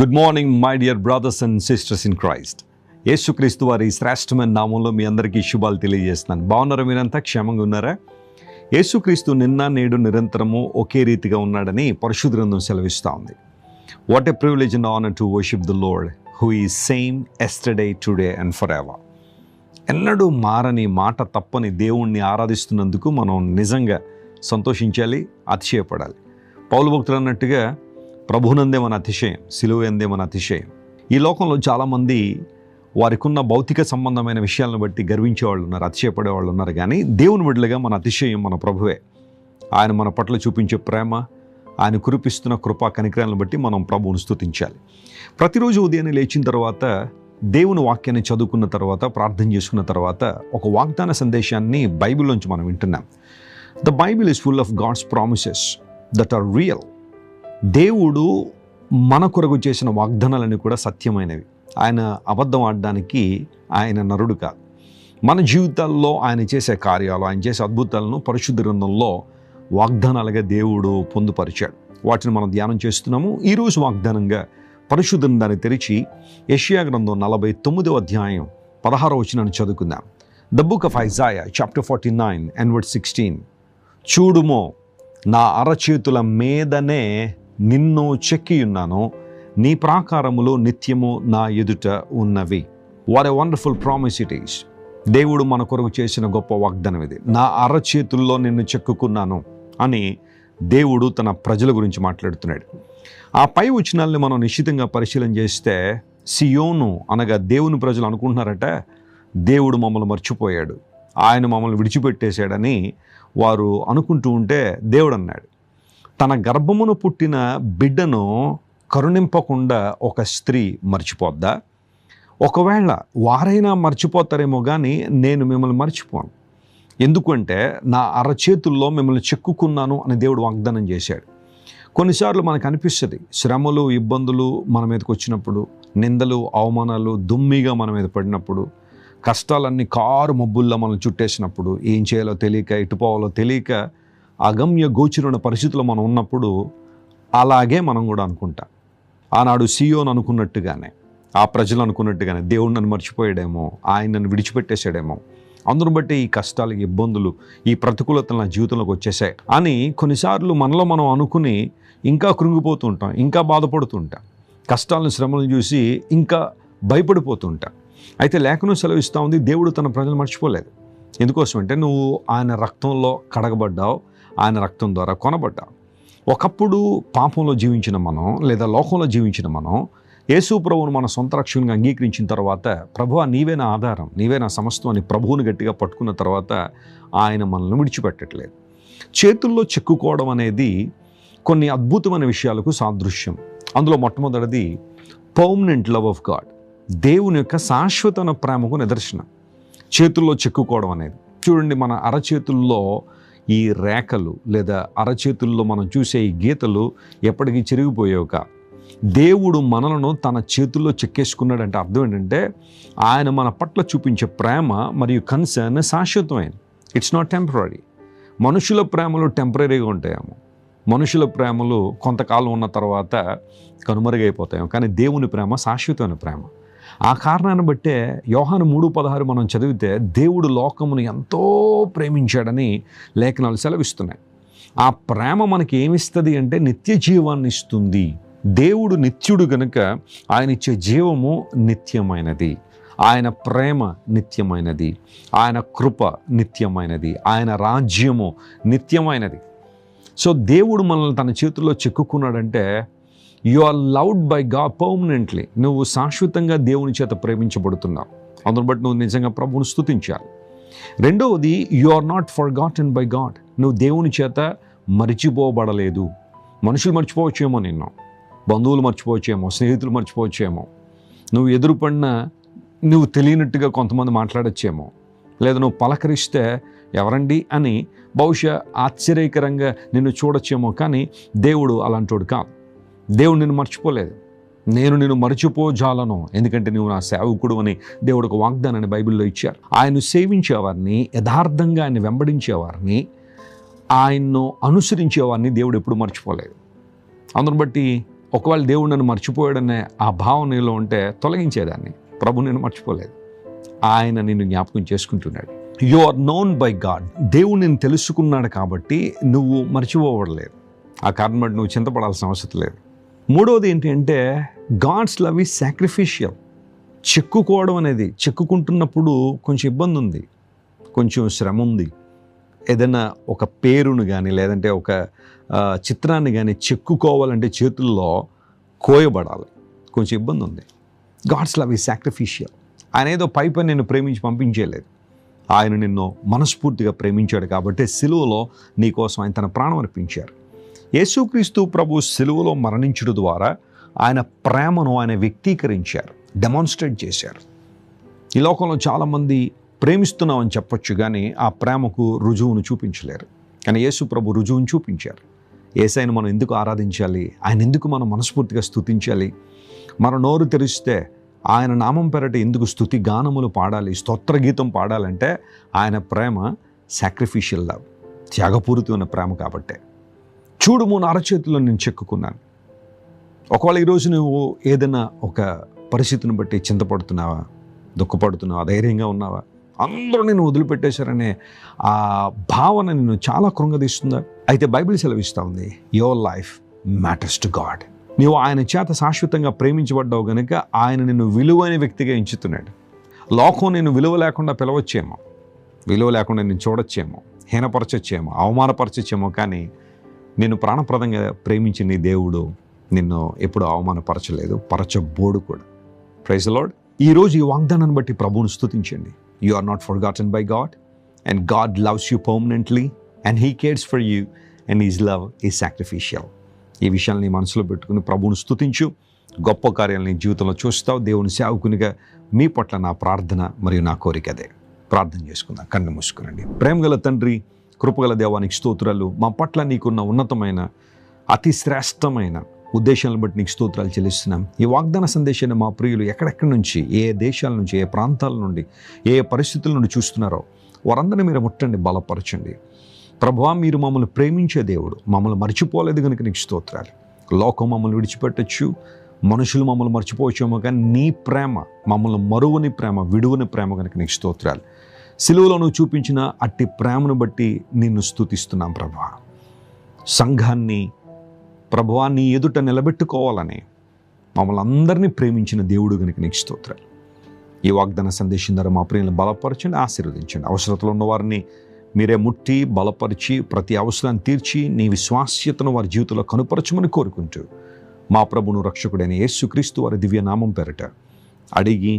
Good morning my dear brothers and sisters in Christ. యేసుక్రీస్తు వారి శ్రేష్టమైన నామంలో మీ అందరికీ శుభాలు తెలియజేస్తున్నాను. బాగున్నారా? మీరంతా క్షేమంగా ఉన్నారా? యేసుక్రీస్తు నిన్న నేడు నిరంతరము ఒకే రీతిగా ఉన్నాడని పరిశుద్ధ గ్రంథం సెలవిస్తూ ఉంది. What a privilege and honour to worship the lord who is same yesterday, today and for ever. ఎన్నడూ మారని, మాట తప్పని దేవుణ్ణి ఆరాధిస్తున్నందుకు మనం నిజంగా సంతోషించాలి, అతిశయపడాలి. పౌలు భక్తులు అన్నట్టుగా ప్రభునందే మన అతిశయం, సిలువ ఎందే మన అతిశయం. ఈ లోకంలో చాలామంది వారికి ఉన్న భౌతిక సంబంధమైన విషయాలను బట్టి గర్వించే వాళ్ళు ఉన్నారు, అతిశయపడే వాళ్ళు ఉన్నారు. కానీ దేవుని బిడ్డలుగా మన అతిశయం మన ప్రభువే. ఆయన మన పట్ల చూపించే ప్రేమ, ఆయన కురిపిస్తున్న కృపా కనికరాలను బట్టి మనం ప్రభువును స్తుతించాలి. ప్రతిరోజు ఉదయాన్నే లేచిన తర్వాత దేవుని వాక్యాన్ని చదువుకున్న తర్వాత, ప్రార్థన చేసుకున్న తర్వాత ఒక వాగ్దాన సందేశాన్ని బైబిల్లోంచి మనం వింటున్నాం. The Bible is full of God's promises that are real. దేవుడు మన కొరకు చేసిన వాగ్దానాలన్నీ కూడా సత్యమైనవి. ఆయన అబద్ధం ఆడడానికి ఆయన నరుడు కాదు. మన జీవితాల్లో ఆయన చేసే కార్యాలు, ఆయన చేసే అద్భుతాలను పరిశుద్ధ గ్రంథంలో వాగ్దానాలుగా దేవుడు పొందుపరిచాడు. వాటిని మనం ధ్యానం చేస్తున్నాము. ఈరోజు వాగ్దానంగా పరిశుద్ధ గ్రంథాన్ని తెరిచి యెషయా గ్రంథం 49వ అధ్యాయం 16వ వచనాన్ని చదువుకుందాం. The book of Isaiah chapter 49 and verse 16. చూడుమో, నా అరచేతుల మీదనే నిన్ను చెక్కియున్నాను, నీ ప్రాకారములు నిత్యము నా ఎదుట ఉన్నవి. What a wonderful promise it is. దేవుడు మన కొరకు చేసిన గొప్ప వాగ్దానం ఇది. నా అరచేతుల్లో నిన్ను చెక్కుకున్నాను అని దేవుడు తన ప్రజల గురించి మాట్లాడుతున్నాడు. ఆ పై వచనాల్ని మనం నిశ్చితంగా పరిశీలన చేస్తే, సియోను అనగా దేవుని ప్రజలు అనుకుంటున్నారట దేవుడు మమ్మల్ని మర్చిపోయాడు, ఆయన మమ్మల్ని విడిచిపెట్టేశాడని వారు అనుకుంటూ ఉంటే దేవుడు అన్నాడు, తన గర్భమును పుట్టిన బిడ్డను కరుణింపకుండా ఒక స్త్రీ మర్చిపోద్దా? ఒకవేళ వారైనా మర్చిపోతారేమో కానీ నేను మిమ్మల్ని మర్చిపోను. ఎందుకంటే నా అరచేతుల్లో మిమ్మల్ని చెక్కుకున్నాను అని దేవుడు వాగ్దానం చేశాడు. కొన్నిసార్లు మనకు అనిపిస్తుంది, శ్రమలు, ఇబ్బందులు మన మీదకి వచ్చినప్పుడు, నిందలు, అవమానాలు దుమ్మిగా మన మీద పడినప్పుడు, కష్టాలన్నీ కారు మబ్బుల్లో మనం చుట్టేసినప్పుడు, ఏం చేయాలో తెలియక, ఎటుపోవాలో తెలియక అగమ్య గోచరమైన పరిస్థితుల్లో మనం ఉన్నప్పుడు అలాగే మనం కూడా అనుకుంటాం. ఆనాడు సియోను అనుకున్నట్టుగానే, ఆ ప్రజలు అనుకున్నట్టుగానే దేవుడు నన్ను మర్చిపోయాడేమో, ఆయన నన్ను విడిచిపెట్టేశాడేమో, అందును బట్టి ఈ కష్టాలు, ఇబ్బందులు, ఈ ప్రతికూలతలు నా జీవితంలోకి వచ్చేసాయి అని కొన్నిసార్లు మనలో మనం అనుకుని ఇంకా కృంగిపోతూ ఉంటాం, ఇంకా బాధపడుతుంటాం, కష్టాలను, శ్రమలను చూసి ఇంకా భయపడిపోతుంటాం. అయితే లేఖనం సెలవిస్తూ ఉంది, దేవుడు తన ప్రజలు మర్చిపోలేదు. ఎందుకోసం అంటే నువ్వు ఆయన రక్తంలో కడగబడ్డావు, ఆయన రక్తం ద్వారా కొనబడ్డావు. ఒకప్పుడు పాపంలో జీవించిన మనం, లేదా లోకంలో జీవించిన మనం యేసు ప్రభువును మన సొంత రక్షణగా అంగీకరించిన తర్వాత, ప్రభువా నీవే నా ఆధారం, నీవే నా సమస్తం అని ప్రభువుని గట్టిగా పట్టుకున్న తర్వాత ఆయన మనల్ని విడిచిపెట్టట్లేదు. చేతుల్లో చెక్కుకోవడం అనేది కొన్ని అద్భుతమైన విషయాలకు సాదృశ్యం. అందులో మొట్టమొదటిది పర్మనెంట్ లవ్ ఆఫ్ గాడ్, దేవుని యొక్క శాశ్వతమైన ప్రేమకు నిదర్శనం చేతుల్లో చెక్కుకోవడం అనేది. చూడండి, మన అరచేతుల్లో ఈ రేఖలు లేదా అరచేతుల్లో మనం చూసే ఈ గీతలు ఎప్పటికీ చెరిగిపోయేవి కాదు. దేవుడు మనలను తన చేతుల్లో చెక్కేసుకున్నాడంటే అర్థం ఏంటంటే, ఆయన మన పట్ల చూపించే ప్రేమ మరియు కన్సర్న్ శాశ్వతమైనది. It's not temporary. మనుషుల ప్రేమలు టెంపరీగా ఉంటాయేమో, మనుషుల ప్రేమలు కొంతకాలం ఉన్న తర్వాత కనుమరుగైపోతాయేమో, కానీ దేవుని ప్రేమ శాశ్వతమైన ప్రేమ. ఆ కారణాన్ని బట్టే యోహాను 3:16 మనం చదివితే, దేవుడు లోకమును ఎంతో ప్రేమించాడని లేఖనాలు సెలవిస్తున్నాయి. ఆ ప్రేమ మనకి ఏమిస్తుంది అంటే నిత్య జీవాన్ని ఇస్తుంది. దేవుడు నిత్యుడు గనుక ఆయన ఇచ్చే జీవము నిత్యమైనది, ఆయన ప్రేమ నిత్యమైనది, ఆయన కృప నిత్యమైనది, ఆయన రాజ్యము నిత్యమైనది. సో దేవుడు మనల్ని తన చేతుల్లో చెక్కుకున్నాడంటే you are loved by God permanently. నువ్వు శాశ్వతంగా దేవుని చేత ప్రేమించబడుతున్నావు. అందును బట్టి నువ్వు నిజంగా ప్రభువును స్తుతించాలి. రెండవది, you are not forgotten by God. నువ్వు దేవుని చేత మర్చిపోబడలేదు. మనుషులు మర్చిపోవచ్చేమో, నిన్ను బంధువులు మర్చిపోవచ్చేమో, స్నేహితులు మర్చిపోవచ్చేమో, నువ్వు ఎదురుపడినా నువ్వు తెలియనట్టుగా కొంతమంది మాట్లాడచ్చేమో, లేదా నువ్వు పలకరిస్తే ఎవరండి అని బహుశా ఆశ్చర్యకరంగా నిన్ను చూడొచ్చేమో, కానీ దేవుడు అలాంటోడు కాదు. దేవుడు నిన్ను మర్చిపోలేదు. నేను నిన్ను మర్చిపోజాలను, ఎందుకంటే నువ్వు నా సేవకుడు అని దేవుడు ఒక వాగ్దానాన్ని బైబిల్లో ఇచ్చారు. ఆయన్ను సేవించేవారిని, యథార్థంగా ఆయన వెంబడించేవారిని, ఆయన్ను అనుసరించేవారిని దేవుడు ఎప్పుడు మర్చిపోలేదు. అందును బట్టి ఒకవేళ దేవుడు నన్ను మర్చిపోయాడనే ఆ భావం నీలో ఉంటే తొలగించేదాన్ని. ప్రభు నిన్ను మర్చిపోలేదు, ఆయన నిన్ను జ్ఞాపకం చేసుకుంటున్నాడు. You are known by God. దేవుడు నిన్ను తెలుసుకున్నాడు కాబట్టి నువ్వు మర్చిపోవడలేదు. ఆ కారణం బట్టి నువ్వు చింతపడాల్సిన అవసరం లేదు. మూడవది ఏంటి అంటే గాడ్స్ లవ్ ఈజ్ సాక్రిఫిషియల్. చెక్కుకోవడం అనేది, చెక్కుకుంటున్నప్పుడు కొంచెం ఇబ్బంది ఉంది, కొంచెం శ్రమ ఉంది. ఏదైనా ఒక పేరును కానీ లేదంటే ఒక చిత్రాన్ని కానీ చెక్కుకోవాలంటే చేతుల్లో కోయబడాలి, కొంచెం ఇబ్బంది ఉంది. God's love is sacrificial. ఆయన ఏదో పై నిన్ను ప్రేమించి పంపించేయలేదు. ఆయన నిన్ను మనస్ఫూర్తిగా ప్రేమించాడు కాబట్టి సిలువలో నీకోసం ఆయన తన ప్రాణం అర్పించారు. యేసుక్రీస్తు ప్రభు సిలువలో మరణించడం ద్వారా ఆయన ప్రేమను ఆయన వ్యక్తీకరించారు, డెమాన్స్ట్రేట్ చేశారు. ఈ లోకంలో చాలామంది ప్రేమిస్తున్నామని చెప్పొచ్చు కానీ ఆ ప్రేమకు రుజువును చూపించలేరు. కానీ యేసు ప్రభు రుజువును చూపించారు. యేసయ్యను మనం ఎందుకు ఆరాధించాలి, ఆయన ఎందుకు మనం మనస్ఫూర్తిగా స్తుతించాలి, మన నోరు తెరిస్తే ఆయన నామం పేరట ఎందుకు స్తుతి గానములు పాడాలి, స్తోత్ర గీతం పాడాలంటే ఆయన ప్రేమ సాక్రిఫిషియల్ లవ్, త్యాగపూరితమైన ప్రేమ కాబట్టే. చూడుము నా అరచేతిలో నేను చెక్కుకున్నాను. ఒకవేళ ఈరోజు నువ్వు ఏదైనా ఒక పరిస్థితిని బట్టి చింతపడుతున్నావా, దుఃఖపడుతున్నావా, ధైర్యంగా ఉన్నావా, అందరూ నేను వదిలిపెట్టేశారనే ఆ భావన నిన్ను చాలా కృంగదీస్తుందా? అయితే బైబిల్ సెలవిస్తూ ఉంది, your life matters to God. నీవు ఆయన చేత శాశ్వతంగా ప్రేమించబడ్డావు కనుక ఆయన నిన్ను విలువైన వ్యక్తిగా ఎంచుతున్నాడు. లోకం నిన్ను విలువ లేకుండా పిలవచ్చేమో, విలువ లేకుండా నిన్ను చూడొచ్చేమో, హీనపరచొచ్చేమో, అవమానపరచొచ్చేమో, కానీ నిన్ను ప్రాణప్రదంగా ప్రేమించిన నీ దేవుడు నిన్ను ఎప్పుడు అవమానపరచలేదు, పరచబోడు కూడా. Praise the Lord. ఈరోజు ఈ వాగ్దానాన్ని బట్టి ప్రభువును స్తుతించండి. You are not forgotten by God and God loves you permanently and he cares for you and his love is sacrificial. ఈ విషయాన్ని నీ మనసులో పెట్టుకుని ప్రభువును స్తుతించు. గొప్ప కార్యాలను నీ జీవితంలో చూస్తావు. దేవుని సేవకునిగా మీ పట్ల నా ప్రార్థన మరియు నా కోరిక అదే. ప్రార్థన చేసుకుందాం. కన్ను మూసుకునండి. ప్రేమగల తండ్రి, కృపగల దేవానికి స్తోత్రాలు. మా పట్ల నీకున్న ఉన్నతమైన అతి శ్రేష్టమైన ఉద్దేశాలను బట్టి నీకు స్తోత్రాలు చెల్లిస్తున్నాం. ఈ వాగ్దాన సందేశాన్ని మా ప్రియులు ఎక్కడెక్కడి నుంచి, ఏ దేశాల నుంచి, ఏ ప్రాంతాల నుండి, ఏ పరిస్థితుల నుండి చూస్తున్నారో వారందరినీ మీరు ముట్టండి, బలపరచండి. ప్రభువా, మీరు మమ్మల్ని ప్రేమించే దేవుడు, మమ్మల్ని మర్చిపోలేదు కనుక నీకు స్తోత్రాలు. లోకం మమ్మల్ని విడిచిపెట్టచ్చు, మనుషులు మమ్మల్ని మర్చిపోవచ్చేమో, కానీ నీ ప్రేమ మమ్మల్ని మరువని ప్రేమ, విడువని ప్రేమ కనుక నీకు స్తోత్రాలు. సిలువలో నువ్వు చూపించిన అట్టి ప్రేమను బట్టి నిన్ను స్తుతిస్తున్నాం ప్రభువా. సంఘాన్ని ప్రభువా నీ ఎదుట నిలబెట్టుకోవాలని మమ్మల్ని అందరినీ ప్రేమించిన దేవుడు కనుక నీకు స్తోత్రాలు. ఈ వాగ్దాన సందేశం ద్వారా మా ప్రియులను బలపరచండి, ఆశీర్వదించండి. అవసరతలో ఉన్న వారిని మీరే ముట్టి బలపరిచి ప్రతి అవసరాన్ని తీర్చి నీ విశ్వాస్యతను వారి జీవితంలో కనుపరచమని కోరుకుంటూ మా ప్రభువును రక్షకుడైన యేసుక్రీస్తు వారి దివ్య నామం పేరట అడిగి